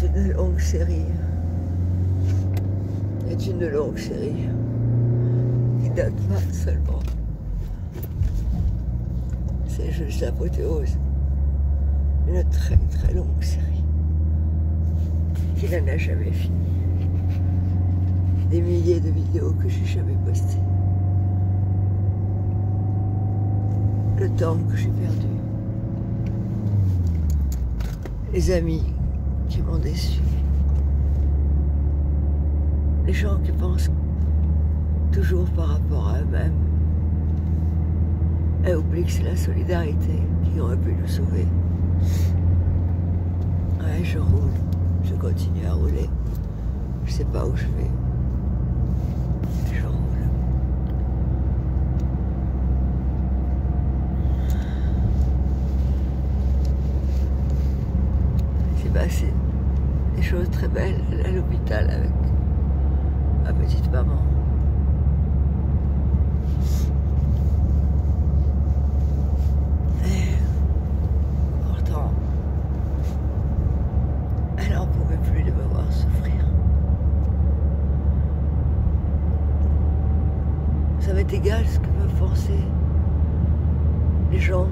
est une longue série. Est une longue série qui date pas seulement. C'est juste l'apothéose. Une très très longue série qui n'en a jamais fini. Des milliers de vidéos que j'ai jamais postées. Le temps que j'ai perdu. Les amis qui m'ont déçu. Les gens qui pensent toujours par rapport à eux-mêmes et oublient que c'est la solidarité qui aurait pu nous sauver. Ouais, je roule, je continue à rouler. Je sais pas où je vais. Je roule. J'ai passé des choses très belles à l'hôpital avec ma petite maman. Et pourtant, elle n'en pouvait plus de me voir souffrir. Ça m'est égal ce que peuvent penser les gens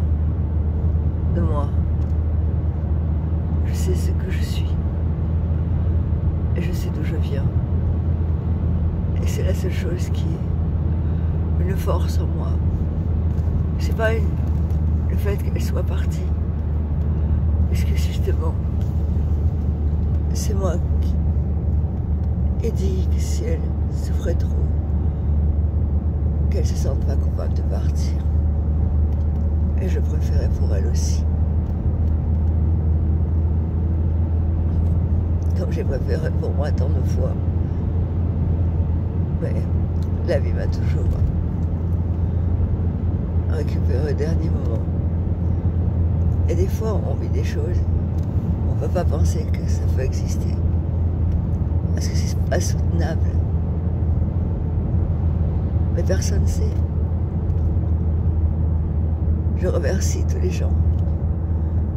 de moi. Je sais ce que je suis. Et je sais d'où je viens. Et c'est la seule chose qui est une force en moi. C'est pas le fait qu'elle soit partie. Parce que justement, c'est moi qui ai dit que si elle souffrait trop, qu'elle se sente pas coupable de partir. Et je préférais pour elle aussi. Comme j'ai préféré pour moi tant de fois. Mais la vie m'a toujours récupéré au dernier moment. Et des fois, on vit des choses, on ne peut pas penser que ça peut exister. Parce que c'est pas soutenable. Mais personne ne sait. Je remercie tous les gens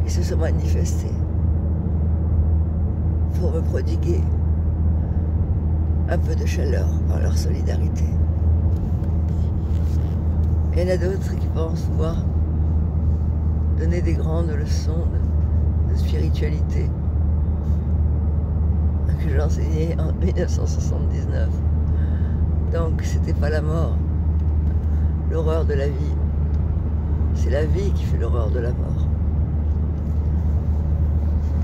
qui se sont manifestés pour me prodiguer un peu de chaleur par leur solidarité. Il y en a d'autres qui pensent pouvoir donner des grandes leçons de spiritualité que j'ai enseignées en 1979. Donc c'était pas la mort, l'horreur de la vie. C'est la vie qui fait l'horreur de la mort.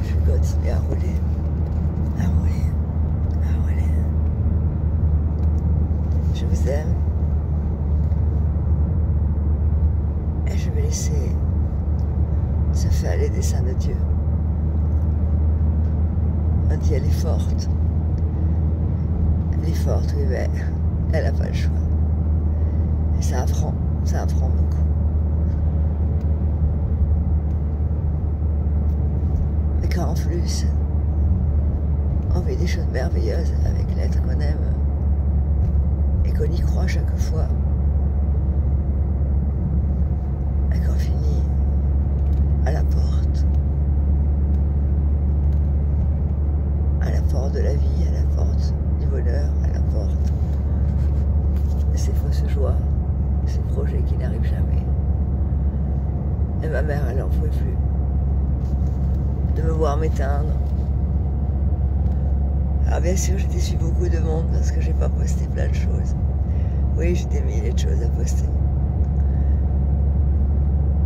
Je vais continuer à rouler, à rouler, à rouler. Je vous aime. Et je vais laisser se faire les desseins de Dieu. On dit elle est forte. Elle est forte, oui, mais elle n'a pas le choix. Et ça apprend beaucoup. Mais quand en plus, on vit des choses merveilleuses avec l'être qu'on aime et qu'on y croit chaque fois, et qu'on finit à la porte de la vie, à la porte du bonheur, à la porte de ces fausses joies, ces projets qui n'arrivent jamais. Et ma mère, elle n'en pouvait plus de me voir m'éteindre. Alors bien sûr, j'ai déçu beaucoup de monde parce que j'ai pas posté plein de choses. Oui, j'ai des milliers de choses à poster.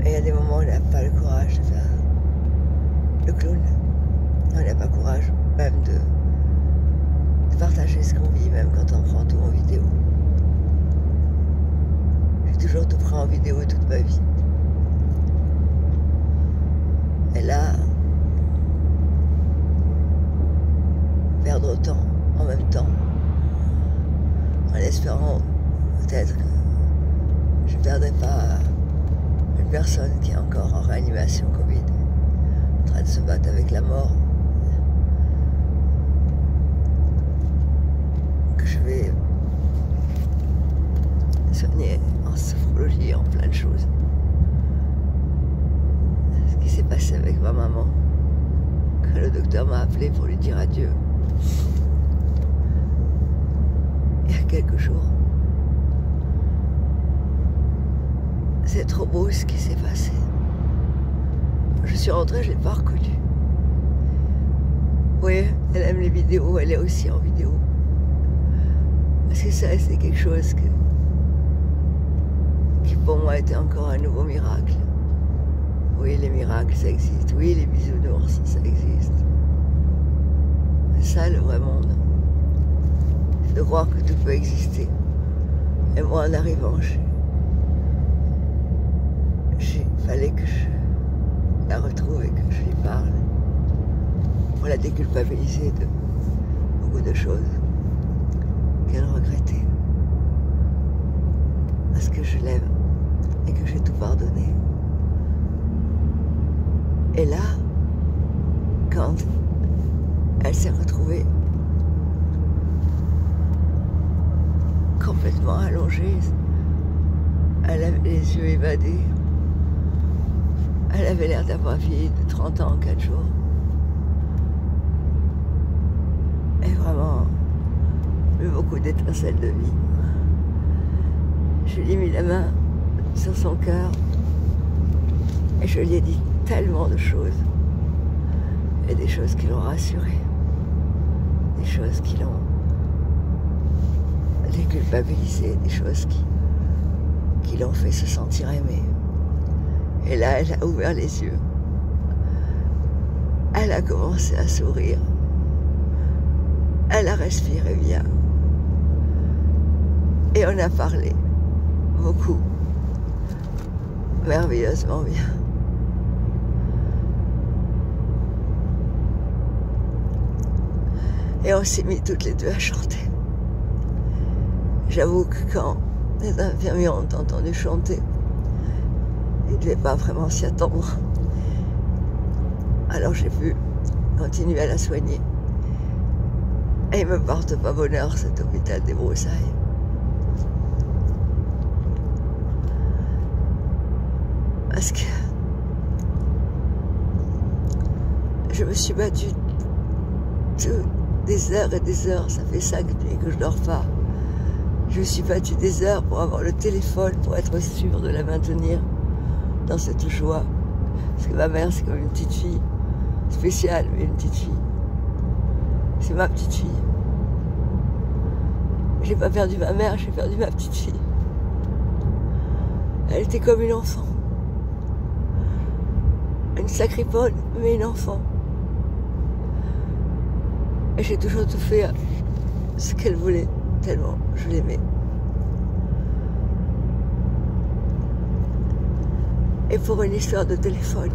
Et il y a des moments où on n'a pas le courage de faire le clown. On n'a pas le courage même de partager ce qu'on vit, même quand on prend tout en vidéo. J'ai toujours tout pris en vidéo toute ma vie. Et là, perdre autant en même temps, en espérant peut-être que je ne perdrai pas une personne qui est encore en réanimation Covid, en train de se battre avec la mort, que je vais soigner en sophrologie, en plein de choses. Ce qui s'est passé avec ma maman, que le le docteur m'a appelé pour lui dire adieu. Il y a quelques jours. C'est trop beau ce qui s'est passé. Je suis rentrée, je ne l'ai pas reconnue. Oui, elle aime les vidéos, elle est aussi en vidéo. Parce que ça, c'est quelque chose qui pour moi était encore un nouveau miracle. Oui, les miracles, ça existe. Oui, les bisounours, ça existe. Mais ça, le vrai monde, c'est de croire que tout peut exister. Et moi, en arrivant, il fallait que je la retrouve et que je lui parle pour la déculpabiliser de beaucoup de choses qu'elle regrettait. Parce que je l'aime et que j'ai tout pardonné. Et là, quand elle s'est retrouvée complètement allongée, elle avait les yeux évadés, elle avait l'air d'avoir vieilli de 30 ans en 4 jours. Et vraiment, eu beaucoup d'étincelles de vie. Je lui ai mis la main sur son cœur et je lui ai dit tellement de choses. Et des choses qui l'ont rassurée. Des choses qui l'ont déculpabilisée. Des choses qui l'ont fait se sentir aimée. Et là, elle a ouvert les yeux. Elle a commencé à sourire. Elle a respiré bien. Et on a parlé beaucoup. Merveilleusement bien. Et on s'est mis toutes les deux à chanter. J'avoue que quand les infirmiers ont entendu chanter, ils ne devaient pas vraiment s'y attendre. Alors j'ai pu continuer à la soigner. Et il ne me porte pas bonheur, cet hôpital des Broussailles. Parce que je me suis battue des heures et des heures. Ça fait 5 nuits que je dors pas. Je me suis battue des heures pour avoir le téléphone, pour être sûre de la maintenir dans cette joie. Parce que ma mère, c'est comme une petite fille. Spéciale, mais une petite fille. C'est ma petite fille. J'ai pas perdu ma mère, j'ai perdu ma petite fille. Elle était comme une enfant. Une sacripone, mais une enfant. Et j'ai toujours tout fait ce qu'elle voulait, tellement je l'aimais. Et pour une histoire de téléphone,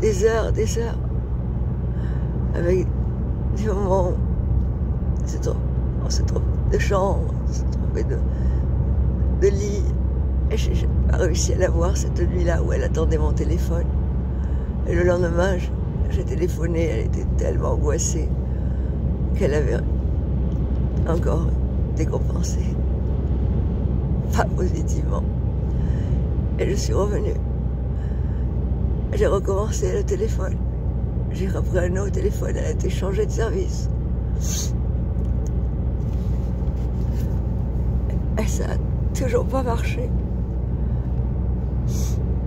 des heures, avec des moments où on s'est trompé de chambre, on s'est trompé de lit. Et j'ai pas réussi à la voir cette nuit-là où elle attendait mon téléphone. Et le lendemain, j'ai téléphoné, elle était tellement angoissée qu'elle avait encore décompensé. Pas positivement. Et je suis revenue. J'ai recommencé le téléphone. J'ai repris un autre téléphone, elle a été changée de service. Et ça n'a toujours pas marché.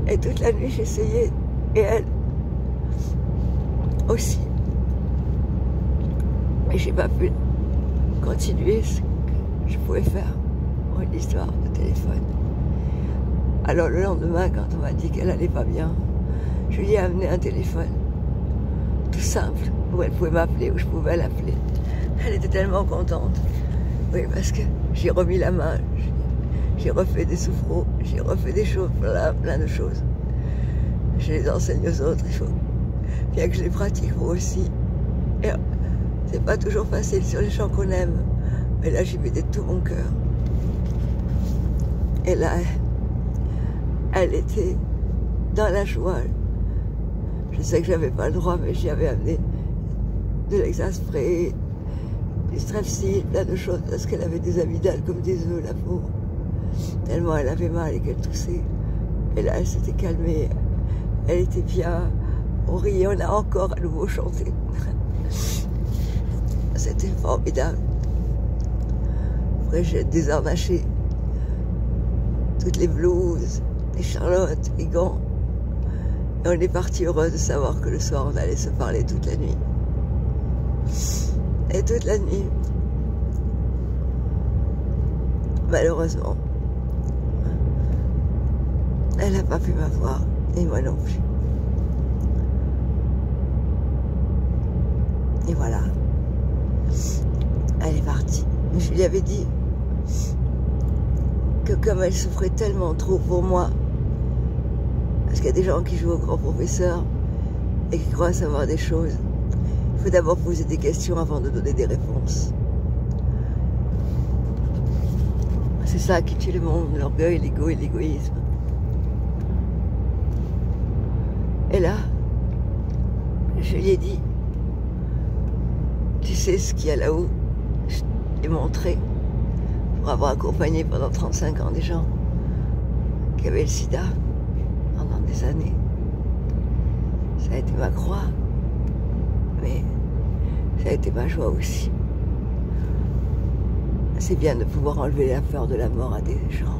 Et toute la nuit, j'essayais, et elle aussi. Mais j'ai pas pu continuer ce que je pouvais faire pour une histoire de téléphone. Alors le lendemain, quand on m'a dit qu'elle allait pas bien, je lui ai amené un téléphone, tout simple, où elle pouvait m'appeler, où je pouvais l'appeler. Elle était tellement contente. Oui, parce que j'ai remis la main, j'ai refait des soufreaux, j'ai refait des choses, plein de choses. Je les enseigne aux autres, il faut bien que je les pratique moi aussi. Et c'est pas toujours facile sur les chants qu'on aime, mais là j'y mets de tout mon cœur. Et là, elle était dans la joie. Je sais que j'avais pas le droit, mais j'y avais amené de l'exaspéré, du strepsil, plein de choses, parce qu'elle avait des amygdales comme des œufs, la pauvre. Tellement elle avait mal et qu'elle toussait. Et là, elle s'était calmée. Elle était bien. On riait, on a encore à nouveau chanté. C'était formidable. Après, j'ai désarnaché toutes les blouses, les charlottes, les gants. Et on est parti heureux de savoir que le soir, on allait se parler toute la nuit. Et toute la nuit, malheureusement, elle n'a pas pu m'avoir, et moi non plus. Et voilà, elle est partie. Mais je lui avais dit que comme elle souffrait tellement trop pour moi, parce qu'il y a des gens qui jouent au grand professeur et qui croient savoir des choses, il faut d'abord poser des questions avant de donner des réponses. C'est ça qui tue le monde, l'orgueil, l'ego et l'égoïsme. Et là, je lui ai dit, tu sais ce qu'il y a là-haut? Je lui ai montré, pour avoir accompagné pendant 35 ans des gens qui avaient le sida pendant des années. Ça a été ma croix, mais ça a été ma joie aussi. C'est bien de pouvoir enlever la peur de la mort à des gens.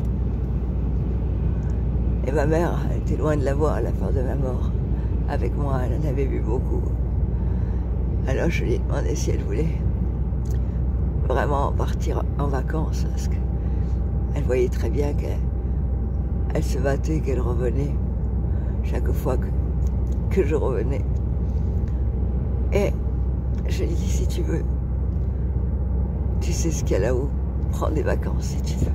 Et ma mère, elle était loin de la voir, la peur de la mort. Avec moi, elle en avait vu beaucoup. Alors je lui ai demandé si elle voulait vraiment partir en vacances, parce qu'elle voyait très bien qu'elle se battait, qu'elle revenait chaque fois que je revenais. Et je lui ai dit, si tu veux, tu sais ce qu'il y a là-haut, prends des vacances si tu veux.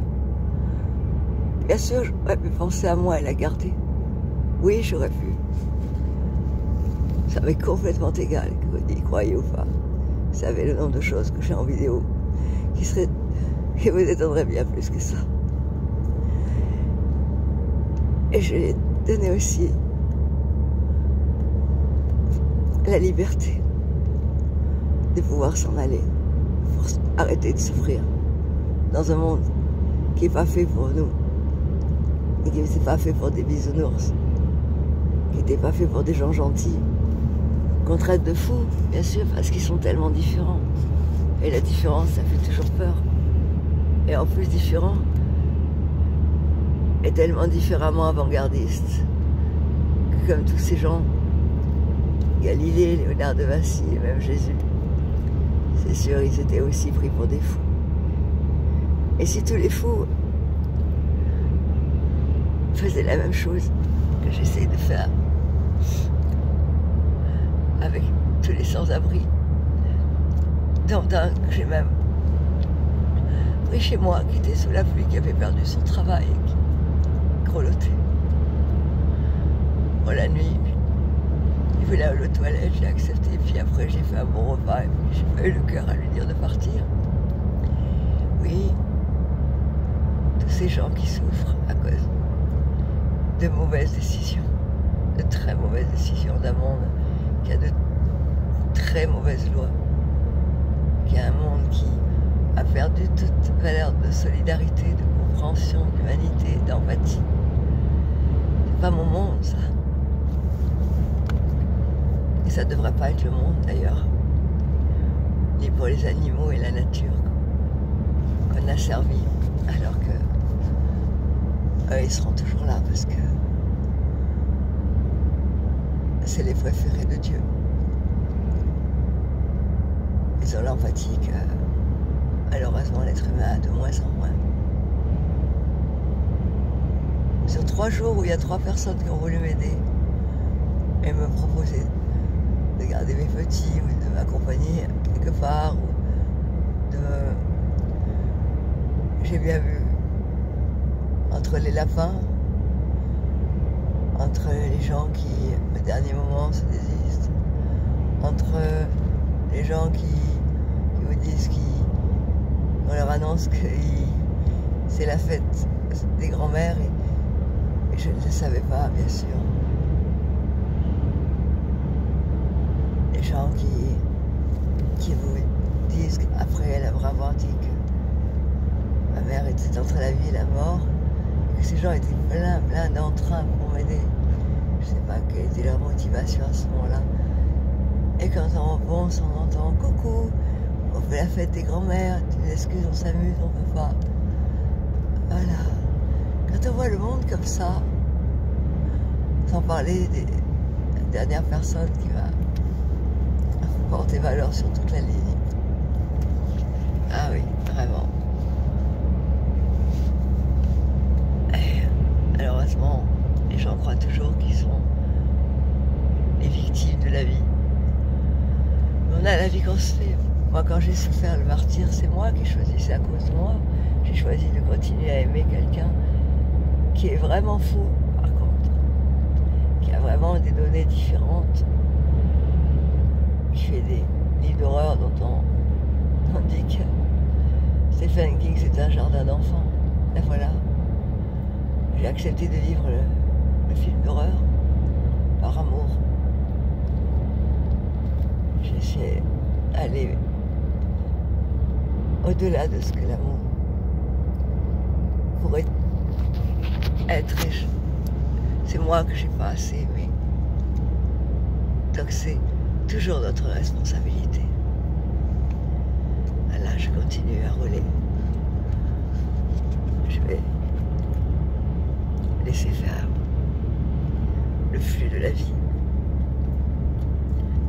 Bien sûr, j'aurais pu penser à moi et la garder. Oui, j'aurais pu. Ça m'est complètement égal, que vous y croyez ou pas. Vous savez le nombre de choses que j'ai en vidéo qui vous étonneraient bien plus que ça. Et je lui ai donné aussi la liberté de pouvoir s'en aller, pour arrêter de souffrir dans un monde qui n'est pas fait pour nous, et qui n'est pas fait pour des bisounours, qui n'était pas fait pour des gens gentils, qu'on traite de fous, bien sûr, parce qu'ils sont tellement différents. Et la différence, ça fait toujours peur. Et en plus, différent est tellement différemment avant-gardiste que comme tous ces gens, Galilée, Léonard de Vinci et même Jésus, c'est sûr, ils étaient aussi pris pour des fous. Et si tous les fous faisaient la même chose que j'essaie de faire avec tous les sans-abri, dont un que j'ai même pris chez moi, qui était sous la pluie, qui avait perdu son travail, qui grelottait. Bon, la nuit, il voulait aller aux toilettes, j'ai accepté, puis après j'ai fait un bon repas, et puis j'ai pas eu le cœur à lui dire de partir. Oui, tous ces gens qui souffrent à cause de mauvaises décisions, de très mauvaises décisions d'un monde qui a de très mauvaises lois, qui a un monde qui a perdu toute valeur de solidarité, de compréhension, d'humanité, d'empathie. C'est pas mon monde, ça. Et ça devrait pas être le monde, d'ailleurs, ni pour les animaux et la nature qu'on a servi, alors que eux, ils seront toujours là, parce que c'est les préférés de Dieu. Ils ont l'empathie que, malheureusement, l'être humain a de moins en moins. Sur 3 jours où il y a 3 personnes qui ont voulu m'aider et me proposer de garder mes petits ou de m'accompagner quelque part, ou de... J'ai bien vu, entre les lapins, entre les gens qui, au dernier moment, se désistent, entre les gens qui vous disent qu'on leur annonce que c'est la fête des grands-mères, et je ne le savais pas, bien sûr. Les gens qui vous disent qu'après leur avoir dit que ma mère était entre la vie et la mort, et que ces gens étaient plein d'entrain pour m'aider. Je sais pas quelle était leur motivation à ce moment-là. Et quand on repense, on entend « Coucou, on fait la fête des grands-mères, tu nous excuses, on s'amuse, on peut pas. » Voilà. Quand on voit le monde comme ça, sans parler des dernières personnes qui va porter valeur sur toute la ligne. Ah oui, vraiment. Et malheureusement, les gens croient toujours qu'ils sont les victimes de la vie. On a la vie qu'on se fait. Moi, quand j'ai souffert le martyre, c'est moi qui ai choisi, c'est à cause de moi. J'ai choisi de continuer à aimer quelqu'un qui est vraiment faux, par contre, qui a vraiment des données différentes, qui fait des livres d'horreur dont on dit que Stephen King c'est un jardin d'enfants. Et voilà, j'ai accepté de vivre le film d'horreur par amour. J'essaie d'aller au-delà de ce que l'amour pourrait être. C'est moi que j'ai pas assez aimé. Donc c'est toujours notre responsabilité. Là, je continue à rouler. Je vais laisser faire le flux de la vie.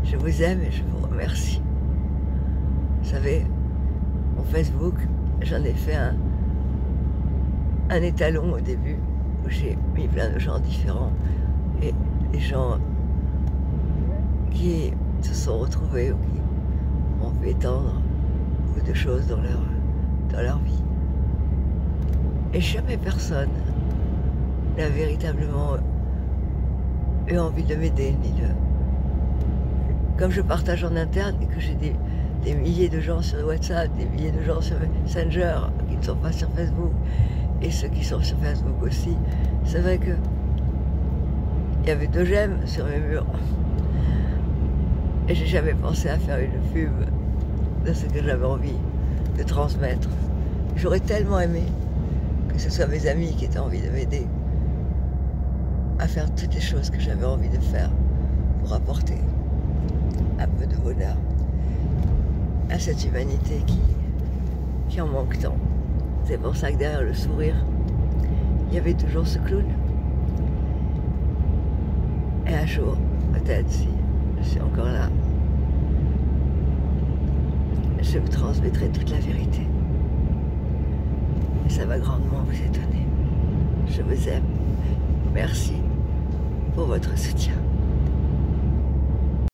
Je vous aime et je vous remercie. Vous savez, mon Facebook, j'en ai fait un étalon au début où j'ai mis plein de gens différents et des gens qui se sont retrouvés ou qui ont pu étendre beaucoup de choses dans leur vie. Et jamais personne n'a véritablement eu envie de m'aider, ni de... Comme je partage en interne et que j'ai des milliers de gens sur WhatsApp, des milliers de gens sur Messenger qui ne sont pas sur Facebook, et ceux qui sont sur Facebook aussi, c'est vrai que il y avait 2 j'aime sur mes murs. Et j'ai jamais pensé à faire une pub de ce que j'avais envie de transmettre. J'aurais tellement aimé que ce soit mes amis qui aient envie de m'aider à faire toutes les choses que j'avais envie de faire pour apporter un peu de bonheur à cette humanité qui en manque tant. C'est pour ça que derrière le sourire, il y avait toujours ce clown. Et un jour, peut-être, si je suis encore là, je vous transmettrai toute la vérité. Et ça va grandement vous étonner. Je vous aime. Merci pour votre soutien.